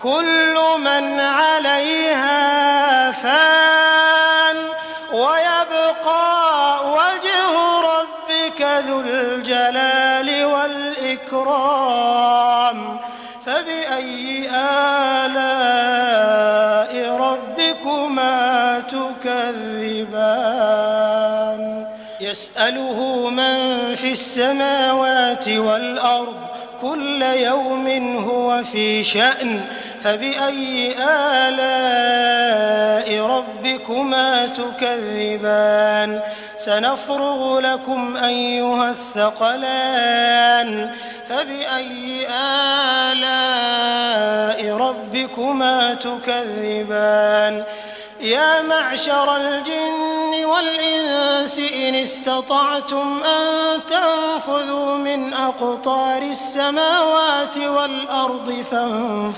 كل من عليها فان ويبقى وجه ربك ذو الجلال والإكرام فبأي آلاء ربكما تكذبان يسأله من في السماوات والأرض كل يوم هو في شأن فبأي آلاء ربكما تكذبان سنفرغ لكم أيها الثقلان فبأي آلاء ربكما تكذبان يا معشر الجن والإنس إن استطعتم أن تنفذوا من أقطار السماوات والأرض فانفذوا